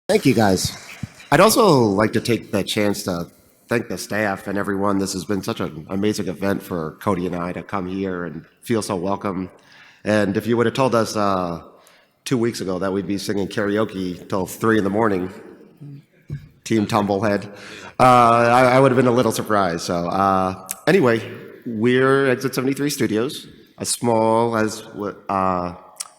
Thank you, guys. I'd also like to take the chance to thank the staff and everyone. This has been such an amazing event for Cody and I to come here and feel so welcome. And if you would have told us 2 weeks ago that we'd be singing karaoke till 3 in the morning, Team Tumblehead, I would have been a little surprised. So anyway, we're Exit 73 Studios, a small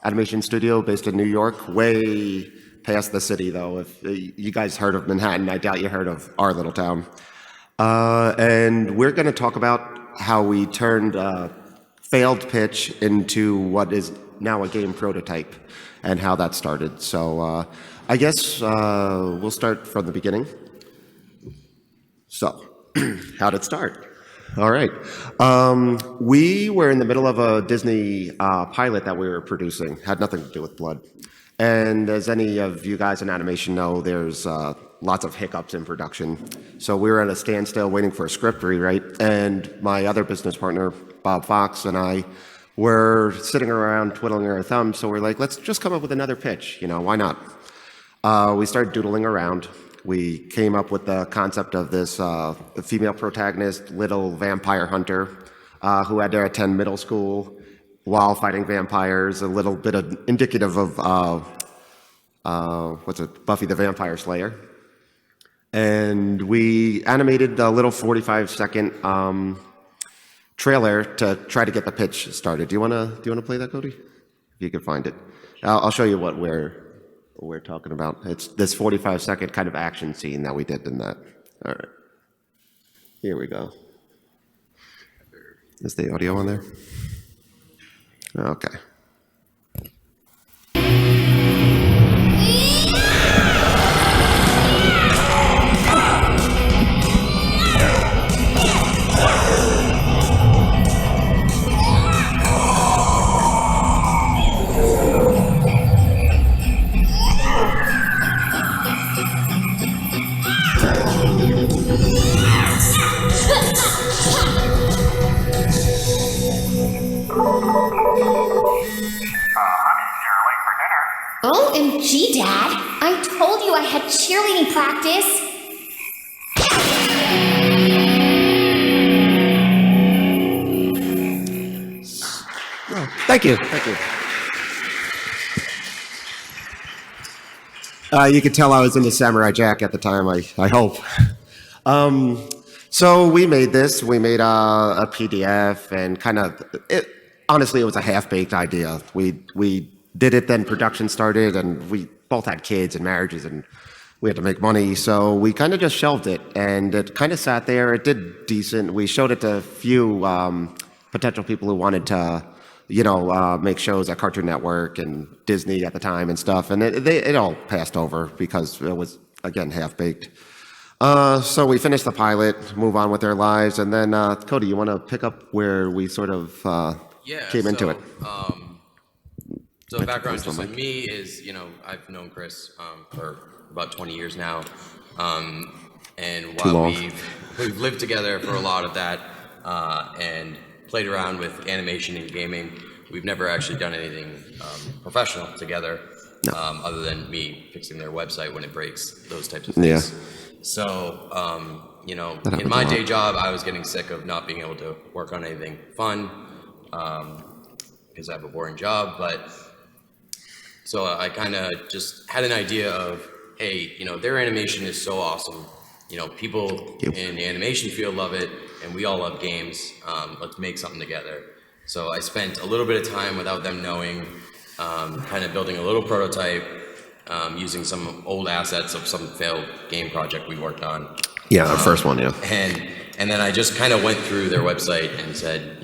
animation studio based in New York, way past the city, though. If you guys heard of Manhattan, I doubt you heard of our little town. And we're going to talk about how we turned a failed pitch into what is now a game prototype and how that started. So I guess we'll start from the beginning. So, how'd it start? All right. We were in the middle of a Disney pilot that we were producing. Had nothing to do with blood. And as any of you guys in animation know, there's lots of hiccups in production. So we were at a standstill waiting for a script rewrite, and my other business partner, Bob Fox, and I were sitting around twiddling our thumbs, so we're like, let's just come up with another pitch, why not? We started doodling around. We came up with the concept of this female protagonist, little vampire hunter, who had to attend middle school while fighting vampires, a little bit of indicative of, Buffy the Vampire Slayer. And we animated a little 45-second trailer to try to get the pitch started. Do you wanna play that, Cody? If you can find it. I'll show you what we're talking about. It's this 45-second kind of action scene that we did in that. All right. Here we go. Is the audio on there? Okay. OMG, Dad! I told you I had cheerleading practice! Thank you. You could tell I was into Samurai Jack at the time, I hope. So we made this. We made a PDF and honestly, it was a half-baked idea. We did it, then production started, and we both had kids and marriages, and we had to make money, so we kind of just shelved it, and it kind of sat there. It did decent. We showed it to a few potential people who wanted to, make shows at Cartoon Network and Disney at the time and stuff, and it all passed over because it was, again, half-baked. So we finished the pilot, move on with their lives, and then, Cody, you want to pick up where we sort of came into it? So background just like me is, I've known Chris for about 20 years now, and while we've lived together for a lot of that, and played around with animation and gaming, we've never actually done anything professional together, other than me fixing their website when it breaks, those types of things. Yeah. So, in my day job, I was getting sick of not being able to work on anything fun, because I have a boring job, but so I kind of just had an idea of, hey, their animation is so awesome. People in the animation field love it, and we all love games. Let's make something together. So I spent a little bit of time without them knowing, kind of building a little prototype, using some old assets of some failed game project we worked on. Yeah, our first one, yeah. And then I just kind of went through their website and said,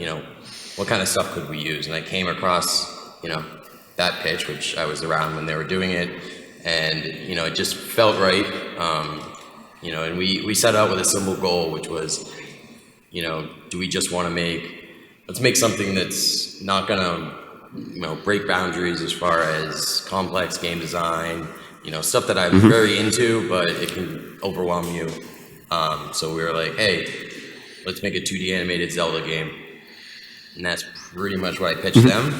what kind of stuff could we use? And I came across, that pitch, which I was around when they were doing it, and it just felt right. And we set out with a simple goal, which was, do we just want to let's make something that's not gonna, break boundaries as far as complex game design, stuff that I'm very into, but it can overwhelm you. So we were like, hey, let's make a 2D animated Zelda game. And that's pretty much what I pitched them.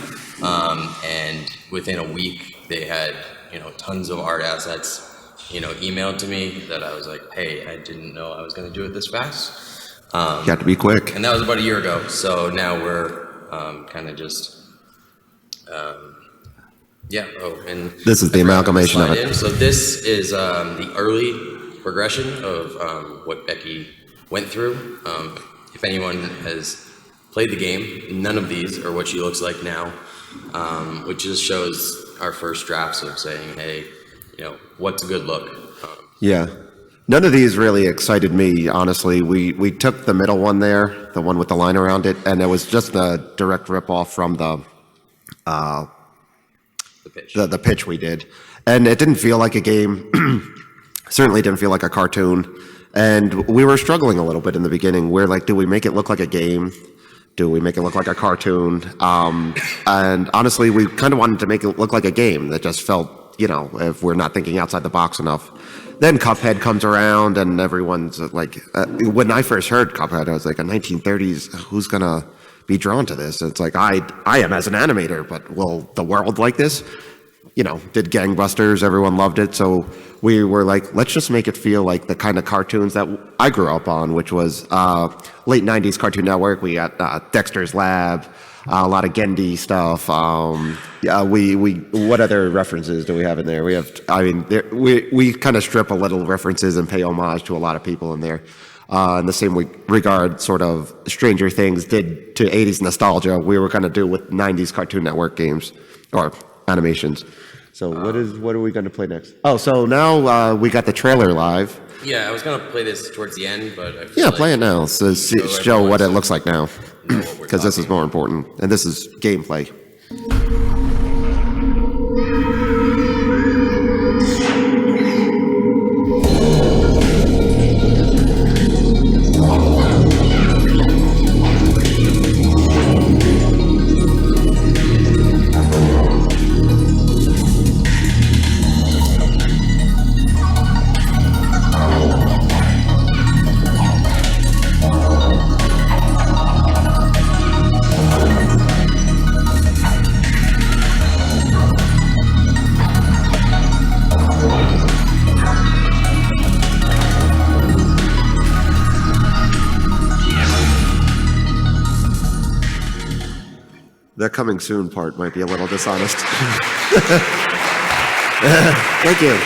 And within a week, they had, tons of art assets, emailed to me that I was like, hey, I didn't know I was going to do it this fast. You have to be quick. And that was about a year ago. So now we're kind of just, yeah. Oh, and This is the amalgamation of it. So this is the early progression of what Becky went through. If anyone has played the game, none of these are what she looks like now, which just shows our first drafts of saying, hey, what's a good look? Yeah. None of these really excited me, honestly. We took the middle one there, the one with the line around it, and it was just a direct ripoff from the Pitch. the pitch we did. And it didn't feel like a game. Certainly didn't feel like a cartoon. And we were struggling a little bit in the beginning. We're like, do we make it look like a game? Do we make it look like a cartoon? And honestly, we kind of wanted to make it look like a game that just felt, if we're not thinking outside the box enough. Then Cuphead comes around, and everyone's like, when I first heard Cuphead, I was like, a 1930s, who's going to be drawn to this? It's like, I am as an animator, but will the world like this? Did gangbusters, everyone loved it. So we were like, let's just make it feel like the kind of cartoons that I grew up on, which was late 90s Cartoon Network. We got Dexter's Lab, a lot of Gendy stuff. What other references do we have in there? We have, we kind of strip a little references and pay homage to a lot of people in there. In the same regard, sort of Stranger Things did to 80s nostalgia, we were going to do with 90s Cartoon Network games or animations. So what are we going to play next? Oh, so now we got the trailer live. Yeah, I was going to play this towards the end, but I feel play it now. So show what it looks like now, because this is more important, and this is gameplay. The coming soon part might be a little dishonest. Thank you.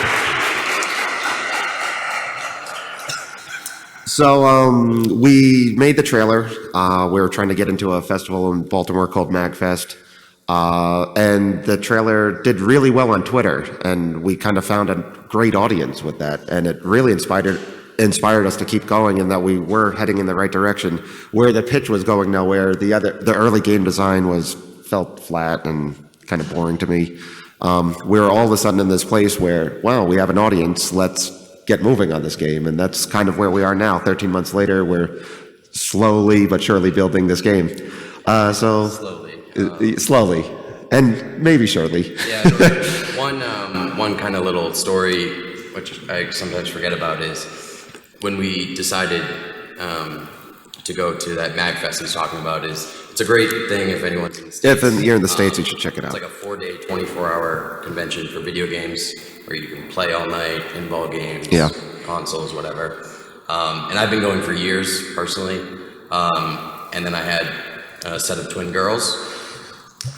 So we made the trailer. We were trying to get into a festival in Baltimore called MagFest. And the trailer did really well on Twitter. And we kind of found a great audience with that. And it really inspired us to keep going, and that we were heading in the right direction. Where the pitch was going nowhere, the early game design felt flat and kind of boring to me. We were all of a sudden in this place where, wow, we have an audience, let's get moving on this game. And that's kind of where we are now. 13 months later, we're slowly but surely building this game. Slowly, and maybe surely. Yeah, one kind of little story, which I sometimes forget about, is when we decided to go to that MagFest he's talking about. It's a great thing if anyone's in the States. If you're in the States, you should check it out. It's like a 4-day, 24-hour convention for video games where you can play all night, pinball games, consoles, whatever. And I've been going for years, personally. And then I had a set of twin girls.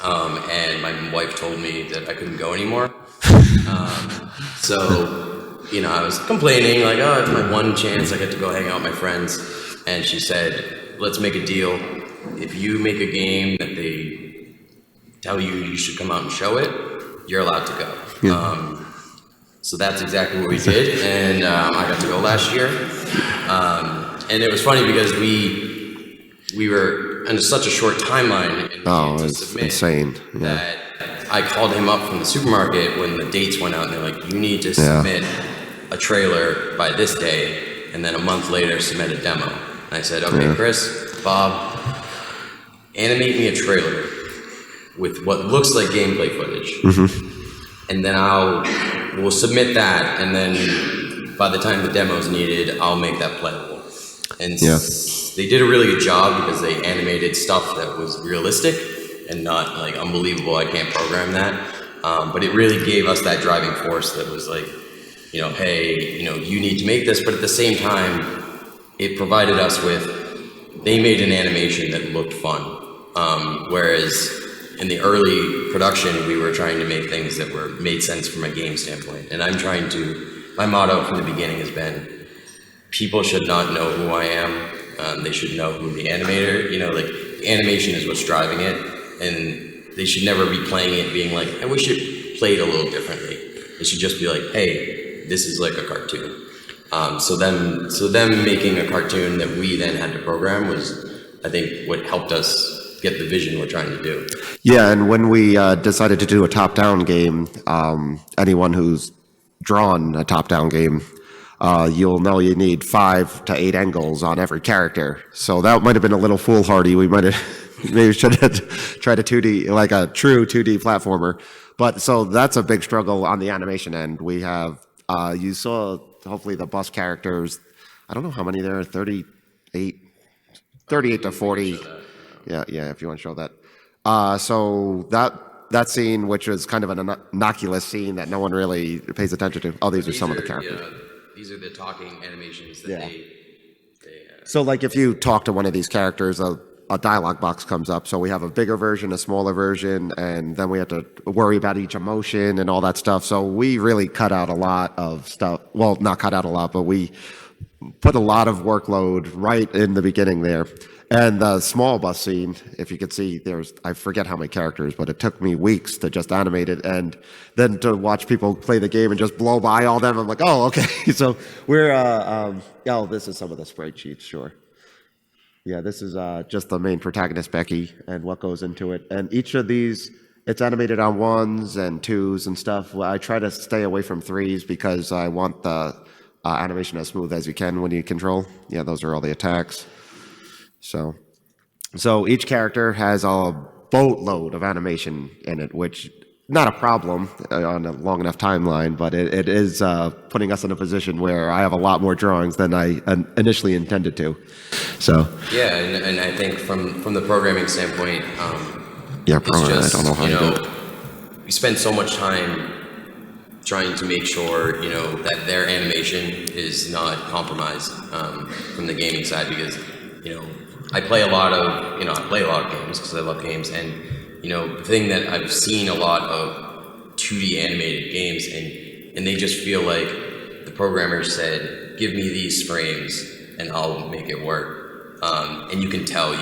And my wife told me that I couldn't go anymore. So, I was complaining, like, oh, it's my one chance I get to go hang out with my friends. And she said, let's make a deal. If you make a game that they tell you should come out and show it, you're allowed to go. Yeah. So that's exactly what we did. And I got to go last year. And it was funny because we were under such a short timeline. And it's insane. That I called him up from the supermarket when the dates went out, and they're like, you need to submit a trailer by this day, and then a month later submit a demo. And I said, okay, Chris, Bob, animate me a trailer with what looks like gameplay footage. Mm-hmm. And then we'll submit that, and then by the time the demo's needed, I'll make that playable. And they did a really good job because they animated stuff that was realistic and not like unbelievable, I can't program that. But it really gave us that driving force that was like, hey, you need to make this, but at the same time, it provided us with, they made an animation that looked fun. Whereas in the early production, we were trying to make things that made sense from a game standpoint. And my motto from the beginning has been, people should not know who I am. They should know who the animator, the animation is what's driving it. And they should never be playing it being like, I wish it played a little differently. It should just be like, hey, this is like a cartoon. So them making a cartoon that we then had to program was, I think, what helped us get the vision we're trying to do. Yeah, and when we decided to do a top-down game, anyone who's drawn a top-down game, you'll know you need 5 to 8 angles on every character. So that might have been a little foolhardy. We might have maybe should have tried a 2D, like a true 2D platformer. But so that's a big struggle on the animation end. We have, you saw hopefully the bus characters. I don't know how many there are, 38 to 40. Yeah, if you want to show that. So that scene, which was kind of an innocuous scene that no one really pays attention to. Oh, these are some of the characters. These are the talking animations that they So like if you talk to one of these characters, a dialogue box comes up. So we have a bigger version, a smaller version, and then we have to worry about each emotion and all that stuff. So we really cut out a lot of stuff. Well, not cut out a lot, but we put a lot of workload right in the beginning there. And the small bus scene, if you could see, I forget how many characters, but it took me weeks to just animate it. And then to watch people play the game and just blow by all them, I'm like, oh, okay. So we're, this is some of the sprite sheets, sure. Yeah, this is just the main protagonist, Becky, and what goes into it. And each of these, it's animated on 1s and 2s and stuff. I try to stay away from 3s because I want the animation as smooth as you can when you control. Yeah, those are all the attacks. So each character has a boatload of animation in it, which not a problem on a long enough timeline, but it is putting us in a position where I have a lot more drawings than I initially intended to. So yeah, and I think from the programming standpoint, programming, I don't know how to do it. We spend so much time trying to make sure that their animation is not compromised from the gaming side, because I play a lot of games because I love games, and the thing that I've seen a lot of 2D animated games, and they just feel like the programmer said, give me these frames and I'll make it work. And you can tell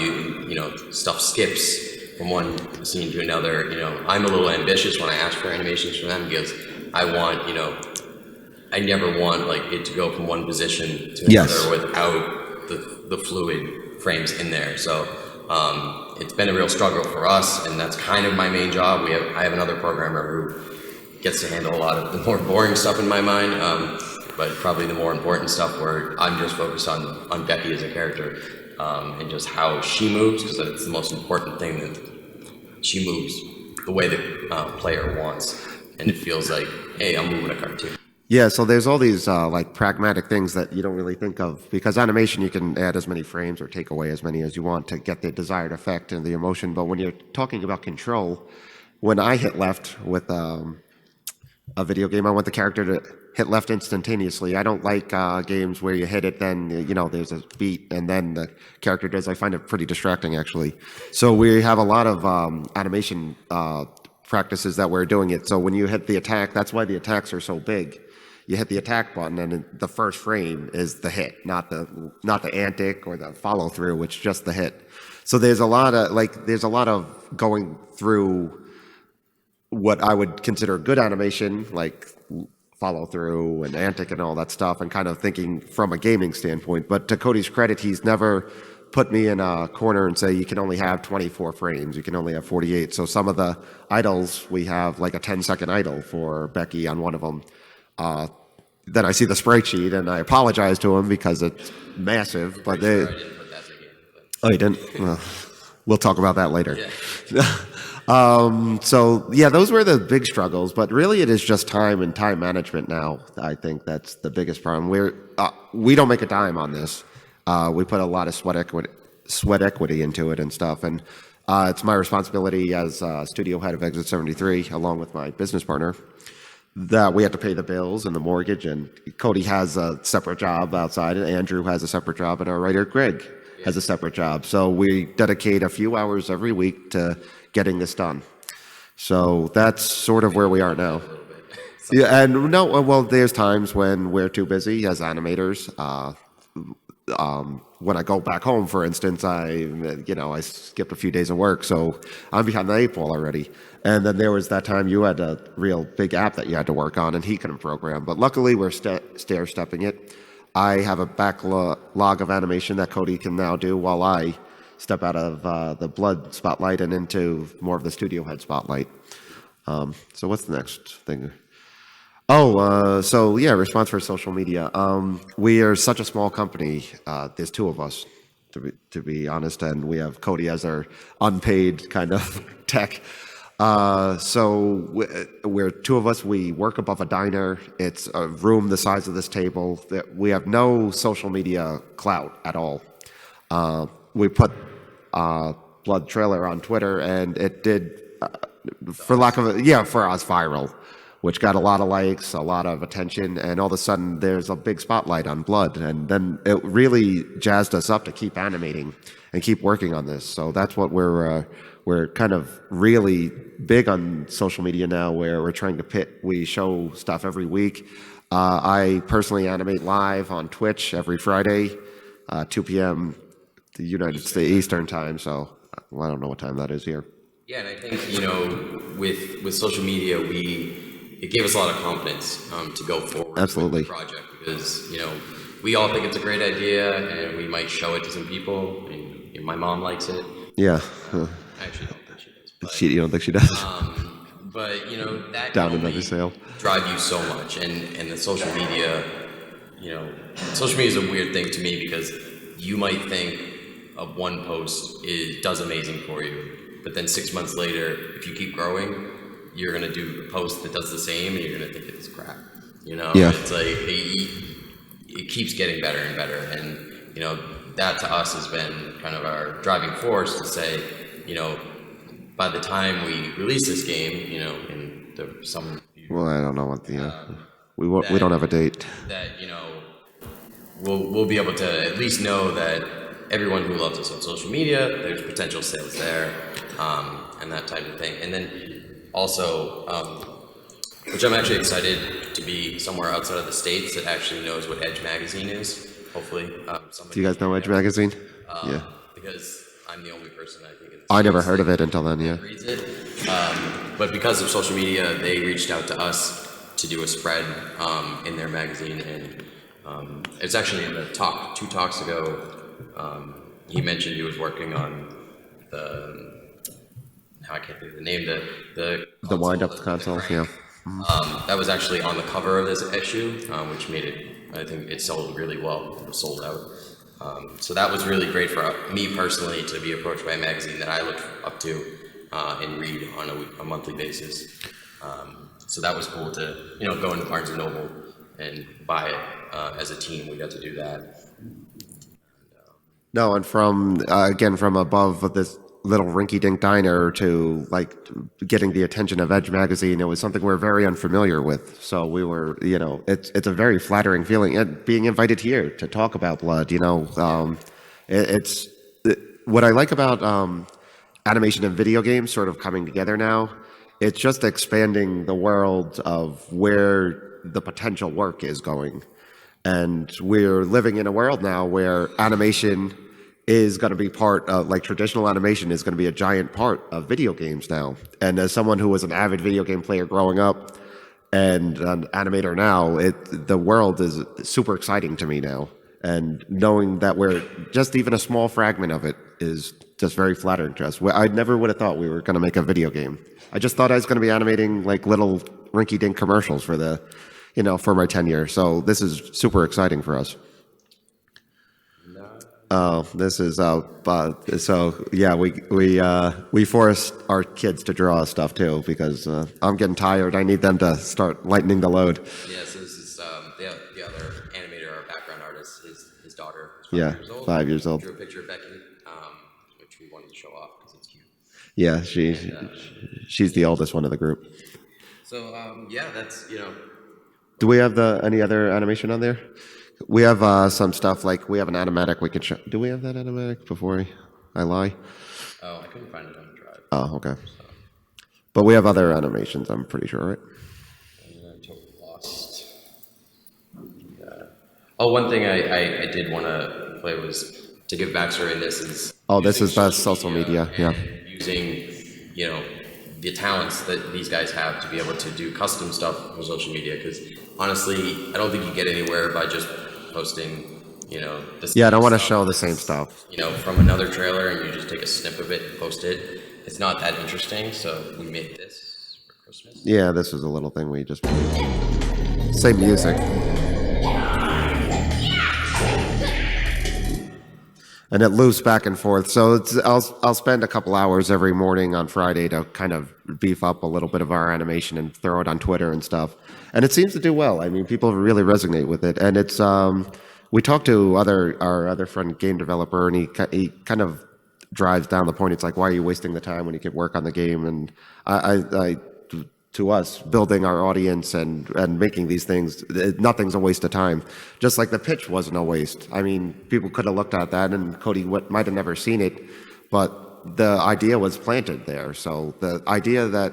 stuff skips from one scene to another. I'm a little ambitious when I ask for animations from them, because I want, I never want it to go from one position to another without the fluid frames in there. So it's been a real struggle for us, and that's kind of my main job. I have another programmer who gets to handle a lot of the more boring stuff in my mind, but probably the more important stuff where I'm just focused on Becky as a character, and just how she moves, because that's the most important thing, that she moves the way the player wants, and it feels like, hey, I'm moving a cartoon. Yeah, so there's all these pragmatic things that you don't really think of, because animation, you can add as many frames or take away as many as you want to get the desired effect and the emotion. But when you're talking about control, when I hit left with a video game, I want the character to hit left instantaneously. I don't like games where you hit it, then there's a beat, and then the character does. I find it pretty distracting, actually. So we have a lot of animation practices that we're doing it. So when you hit the attack, that's why the attacks are so big. You hit the attack button, and the first frame is the hit, not the antic or the follow through. It's just the hit. So there's a lot of going through what I would consider good animation, like follow through and antic and all that stuff, and kind of thinking from a gaming standpoint. But to Cody's credit, he's never put me in a corner and say you can only have 24 frames, you can only have 48. So some of the idles, we have like a 10-second idle for Becky on one of them. Then I see the sprite sheet and I apologize to him because it's massive. But they, sure I didn't put that in the game, but. Oh, you didn't? Well, we'll talk about that later. Yeah. So yeah, those were the big struggles. But really, it is just time and time management now. I think that's the biggest problem. We don't make a dime on this. We put a lot of sweat equity into it and stuff, and it's my responsibility as studio head of Exit 73, along with my business partner, that we had to pay the bills and the mortgage, and Cody has a separate job outside, and Andrew has a separate job, and our writer Greg has a separate job. So we dedicate a few hours every week to getting this done. So that's sort of where we are now. Yeah, and no, well, there's times when we're too busy as animators. When I go back home, for instance, I skipped a few days of work, so I'm behind the eight ball already. And then there was that time you had a real big app that you had to work on, and he couldn't program. But luckily, we're stair-stepping it. I have a backlog of animation that Cody can now do while I step out of the blood spotlight and into more of the studio head spotlight. So what's the next thing? So yeah, response for social media. We are such a small company. There's two of us, to be honest, and we have Cody as our unpaid kind of tech. So we're two of us. We work above a diner. It's a room the size of this table. We have no social media clout at all. We put Blood Trailer on Twitter, and it did, for lack of for us, viral, which got a lot of likes, a lot of attention, and all of a sudden there's a big spotlight on Blood, and then it really jazzed us up to keep animating and keep working on this. So that's what we're kind of really big on social media now, where we're trying to we show stuff every week. I personally animate live on Twitch every Friday, 2 p.m. the United States Eastern time, so I don't know what time that is here. Yeah, and I think, with social media, it gave us a lot of confidence to go forward Absolutely. with the project, because we all think it's a great idea, and we might show it to some people. And my mom likes it. Yeah. I actually don't think she does. But, You don't think she does? But that Down can another only sale. drive you so much, and the social media, social media is a weird thing to me, because you might think of one post does amazing for you, but then 6 months later, if you keep growing, you're gonna do a post that does the same, and you're gonna think it's crap. Yeah. It's like it keeps getting better and better, and that to us has been kind of our driving force to say, by the time we release this game, in some. Well, I don't know what we don't have a date. That we'll be able to at least know that everyone who loves us on social media, there's potential sales there, and that type of thing. And then also, which I'm actually excited to be somewhere outside of the States that actually knows what Edge Magazine is. Hopefully, somebody. Do you guys know Edge Magazine? Yeah. Because I'm the only person I think. I never heard of it until then. Yeah. Reads it, but because of social media, they reached out to us to do a spread in their magazine, and it's actually in the two talks ago. He mentioned he was working on I can't think of the name, the wind-up console. Yeah. That was actually on the cover of this issue, which made it. I think it sold really well. It was sold out. So that was really great for me personally to be approached by a magazine that I look up to and read on a monthly basis. So that was cool to go into Barnes and Noble and buy it as a team. We got to do that. No, and from above this little rinky-dink diner to getting the attention of Edge Magazine, it was something we're very unfamiliar with. So we were, it's a very flattering feeling, and being invited here to talk about Blood. What I like about animation and video games sort of coming together now. It's just expanding the world of where the potential work is going. And we're living in a world now where animation is going to be part of, traditional animation is going to be a giant part of video games now. And as someone who was an avid video game player growing up and an animator now, the world is super exciting to me now. And knowing that we're just even a small fragment of it is just very flattering to us. I never would have thought we were going to make a video game. I just thought I was going to be animating little rinky-dink commercials for for my tenure. So this is super exciting for us. This is so yeah. We forced our kids to draw stuff too because I'm getting tired. I need them to start lightening the load. Yeah. So this is the other animator or background artist. His daughter. Is 5 years old. Drew a picture of Becky, which we wanted to show off because it's cute. Yeah, she's the oldest one of the group. So yeah, that's Do we have any other animation on there? We have some stuff like we have an animatic we can show. Do we have that animatic before I lie? oh, I couldn't find it on the drive. Oh, okay. But we have other animations, I'm pretty sure, right? I'm totally lost. Yeah. Oh, one thing I did want to play was to give backstory in this is Oh, this using is the social media, yeah. and using the talents that these guys have to be able to do custom stuff for social media, because honestly I don't think you get anywhere by just posting the Yeah, I don't same want to stuff show the same stuff. from another trailer and you just take a snip of it and post it. It's not that interesting, so we made this for Christmas. Yeah, this is a little thing we just same music. And it loops back and forth. So I'll spend a couple hours every morning on Friday to kind of beef up a little bit of our animation and throw it on Twitter and stuff. And it seems to do well. I mean, people really resonate with it. And it's we talked to our other friend, game developer, and he kind of drives down the point. It's like, why are you wasting the time when you could work on the game? And I to us, building our audience and making these things, nothing's a waste of time. Just like the pitch wasn't a waste. I mean, people could have looked at that and Cody might have never seen it, but the idea was planted there. So the idea that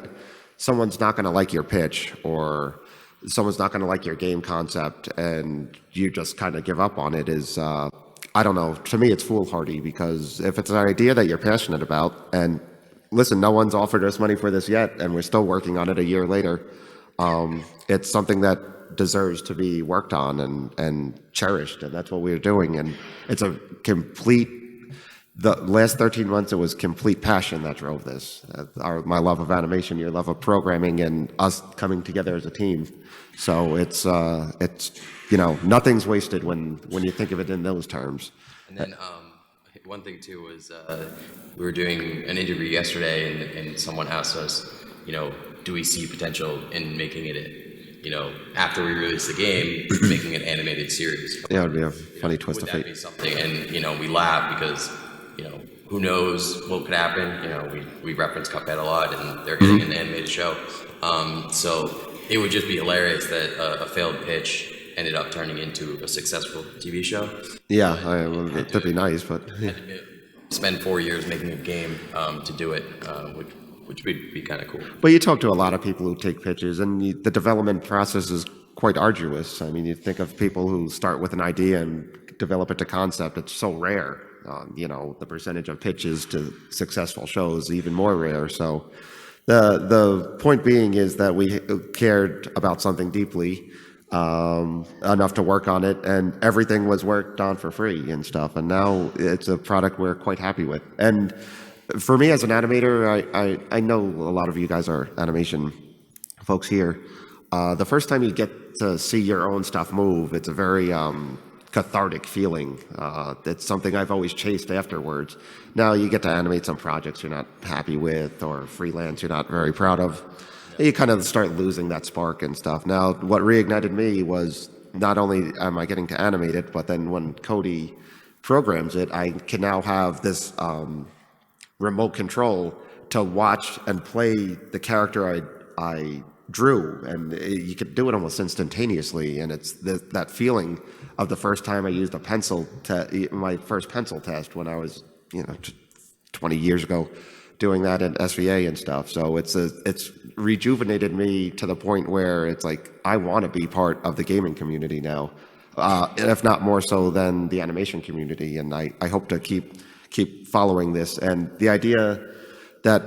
someone's not going to like your pitch or someone's not going to like your game concept and you just kind of give up on it is, I don't know, to me it's foolhardy, because if it's an idea that you're passionate about, and listen, no one's offered us money for this yet, and we're still working on it a year later. It's something that deserves to be worked on and cherished, and that's what we're doing. And it's a complete. The last 13 months, it was complete passion that drove this. My love of animation, your love of programming, and us coming together as a team. So it's nothing's wasted when you think of it in those terms. And then one thing too was we were doing an interview yesterday, and someone asked us, do we see potential in making it, after we release the game, making an animated series? Yeah, it would be a funny twist of Would that fate. be something? And we laugh because who knows what could happen? We reference Cuphead a lot, and they're getting an animated show. So it would just be hilarious that a failed pitch ended up turning into a successful TV show. Yeah, that'd be nice, but Spend 4 years making a game to do it, which would be kind of cool. But you talk to a lot of people who take pitches, and the development process is quite arduous. I mean, you think of people who start with an idea and develop it to concept. It's so rare. The percentage of pitches to successful shows is even more rare. So the point being is that we cared about something deeply, enough to work on it, and everything was worked on for free and stuff. And now it's a product we're quite happy with. And for me as an animator, I know a lot of you guys are animation folks here. The first time you get to see your own stuff move, it's a very cathartic feeling. It's something I've always chased afterwards. Now you get to animate some projects you're not happy with or freelance you're not very proud of. You kind of start losing that spark and stuff. Now, what reignited me was not only am I getting to animate it, but then when Cody programs it, I can now have this remote control to watch and play the character I drew, and you could do it almost instantaneously. And it's that feeling of the first time I used a pencil my first pencil test when I was 20 years ago, doing that in SVA and stuff. So it's rejuvenated me to the point where it's like I want to be part of the gaming community now, if not more so than the animation community. And I hope to keep following this. And the idea that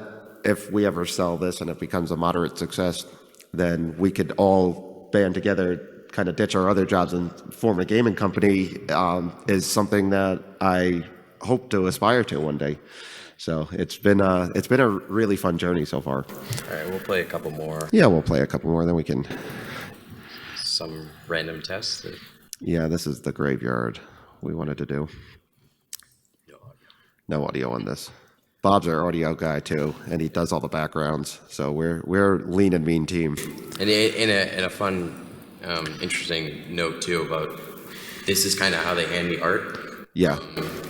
if we ever sell this and it becomes a moderate success, then we could all band together, kind of ditch our other jobs and form a gaming company, is something that I hope to aspire to one day. So it's been a really fun journey so far. All right, we'll play a couple more. Yeah, we'll play a couple more, then we can. Some random tests. Yeah, this is the graveyard we wanted to do. No audio on this. Bob's our audio guy too, and he does all the backgrounds. So we're lean and mean team. And in a fun, interesting note too about this is kind of how they hand me art. Yeah.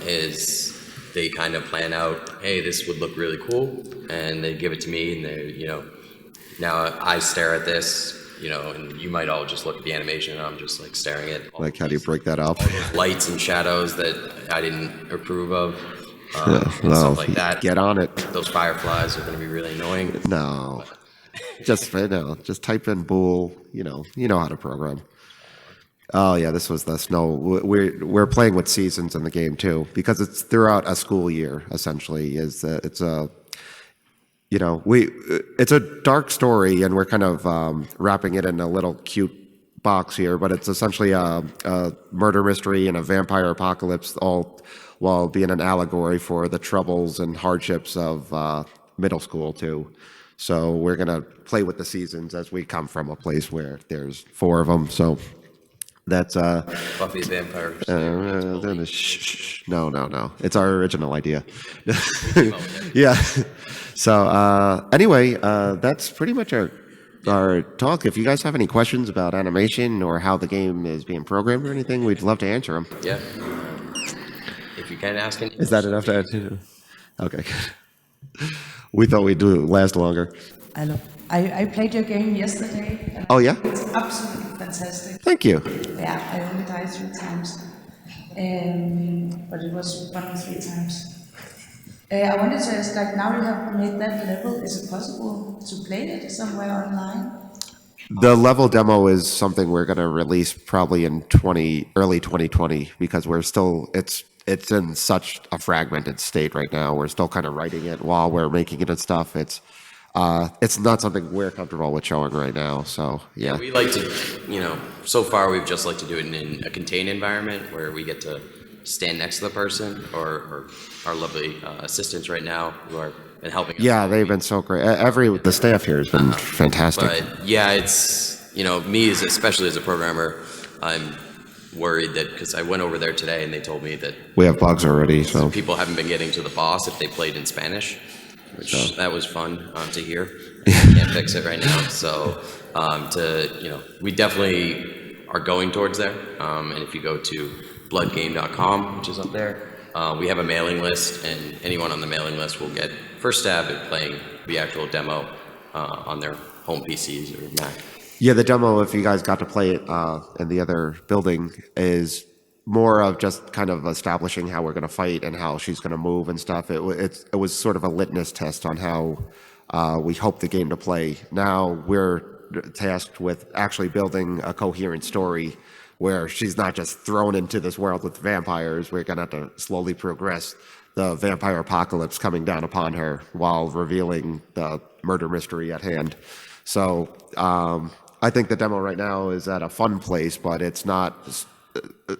Is they kind of plan out, hey, this would look really cool, and they give it to me, and they, now I stare at this, and you might all just look at the animation, and I'm just like staring at all Like, how do you break that up? all those lights and shadows that I didn't approve of, and No, stuff like that. get on it. Those fireflies are going to be really annoying. No, just type in bool. You know how to program. Oh yeah, this was the snow. We're playing with seasons in the game too, because it's throughout a school year. Essentially, it's a it's a dark story, and we're kind of wrapping it in a little cute box here. But it's essentially a murder mystery and a vampire apocalypse, all while being an allegory for the troubles and hardships of middle school too. So we're gonna play with the seasons as we come from a place where there's 4 of them. So. That's Buffy the Vampire Slayer. No. It's our original idea. Yeah. So anyway, that's pretty much our talk. If you guys have any questions about animation or how the game is being programmed or anything, we'd love to answer them. Yeah. If you can ask any. Is that enough to answer? Okay. We thought we'd last longer. Hello. I played your game yesterday. And Oh yeah. It's absolutely fantastic. Thank you. Yeah, I only died 3 times, but it was fun 3 times. I wanted to ask, like, now you have made that level, is it possible to play it somewhere online? The level demo is something we're going to release probably in early 2020, because it's in such a fragmented state right now. We're still kind of writing it while we're making it and stuff. It's not something we're comfortable with showing right now. So yeah. We like to, so far we've just liked to do it in a contained environment where we get to stand next to the person or our lovely assistants right now who are been helping us. Yeah, they've been so great. The staff here has been fantastic. But yeah, it's, me especially as a programmer, I'm worried that, because I went over there today and they told me that We have bugs already, so people haven't been getting to the boss if they played in Spanish, which that was fun to hear. Can't fix it right now. So we definitely are going towards there. And if you go to bloodgame.com, which is up there, we have a mailing list, and anyone on the mailing list will get first stab at playing the actual demo on their home PCs or Mac. yeah, the demo, if you guys got to play it in the other building, is more of just kind of establishing how we're going to fight and how she's going to move and stuff. It was sort of a litmus test on how we hope the game to play. Now we're tasked with actually building a coherent story where she's not just thrown into this world with vampires. We're going to have to slowly progress the vampire apocalypse coming down upon her while revealing the murder mystery at hand. So I think the demo right now is at a fun place, but it's not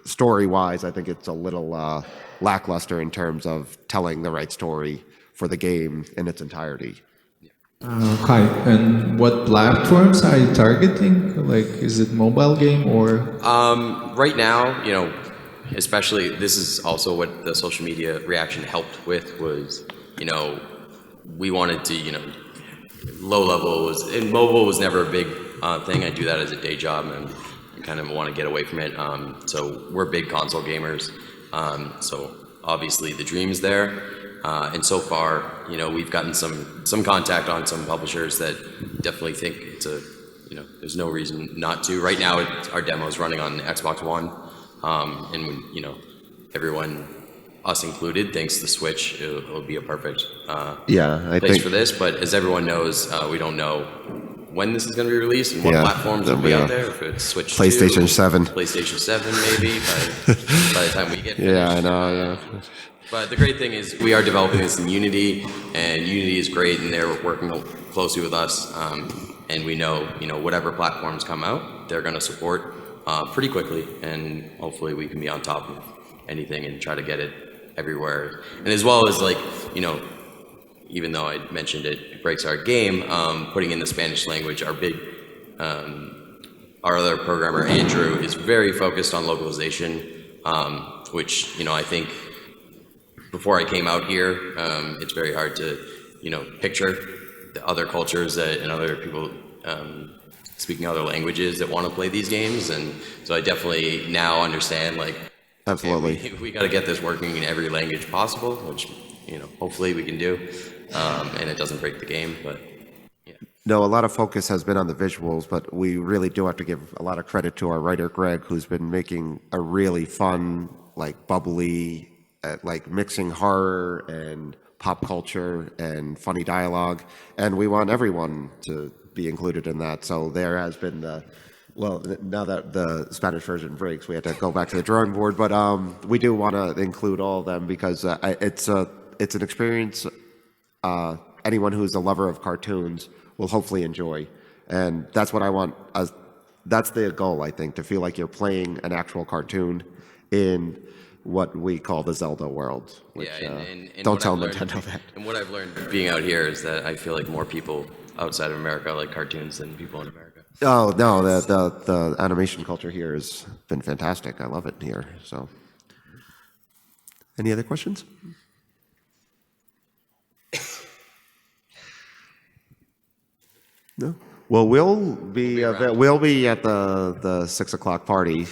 story-wise. I think it's a little lackluster in terms of telling the right story for the game in its entirety. Hi, and what platforms are you targeting? Like, is it mobile game or? Right now, especially, this is also what the social media reaction helped with was, we wanted to, low level and mobile was never a big thing. I do that as a day job and kind of want to get away from it. So we're big console gamers. So obviously the dream's there. And so far, we've gotten some contact on some publishers that definitely think it's there's no reason not to. Right now, our demo is running on Xbox One, and everyone, us included, thinks the Switch will be a perfect place for this. But as everyone knows, we don't know when this is going to be released and what platforms will be out there. If it's Switch PlayStation 2, 7. PlayStation 7 maybe by the time we get finished. Yeah, I know. Yeah. But the great thing is we are developing this in Unity, and Unity is great, and they're working closely with us. And we know, whatever platforms come out, they're going to support pretty quickly, and hopefully we can be on top of anything and try to get it everywhere. And as well as even though I mentioned it breaks our game, putting in the Spanish language, our other programmer, Andrew, is very focused on localization, which, I think before I came out here, it's very hard to, picture the other cultures and other people speaking other languages that want to play these games. And so I definitely now understand, Absolutely. okay, we got to get this working in every language possible, which, hopefully we can do. And it doesn't break the game, but yeah. No, a lot of focus has been on the visuals, but we really do have to give a lot of credit to our writer Greg, who's been making a really fun, like bubbly, like mixing horror and pop culture and funny dialogue, and we want everyone to be included in that. So there has been well, now that the Spanish version breaks, we had to go back to the drawing board, but we do want to include all of them because it's an experience anyone who's a lover of cartoons will hopefully enjoy. And that's what I want. That's the goal, I think, to feel like you're playing an actual cartoon in what we call the Zelda world. Which, and don't tell Nintendo that. And what I've learned being out here is that I feel like more people outside of America like cartoons than people in America. Oh, no, the animation culture here has been fantastic. I love it here. So, any other questions? No. Well, we'll be at the 6 o'clock party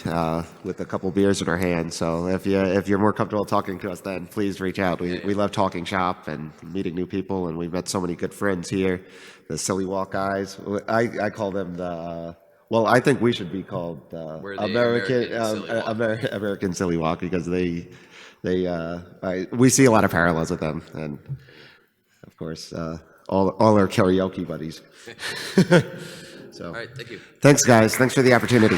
with a couple beers in our hands. So if you're more comfortable talking to us, then please reach out. We love talking shop and meeting new people, and we've met so many good friends here. The Silly Walk guys. I call them the. Well, I think we should be called We're the American Silly Walk because we see a lot of parallels with them, and of course. All our karaoke buddies. So, all right, thank you. Thanks, guys. Thanks for the opportunity.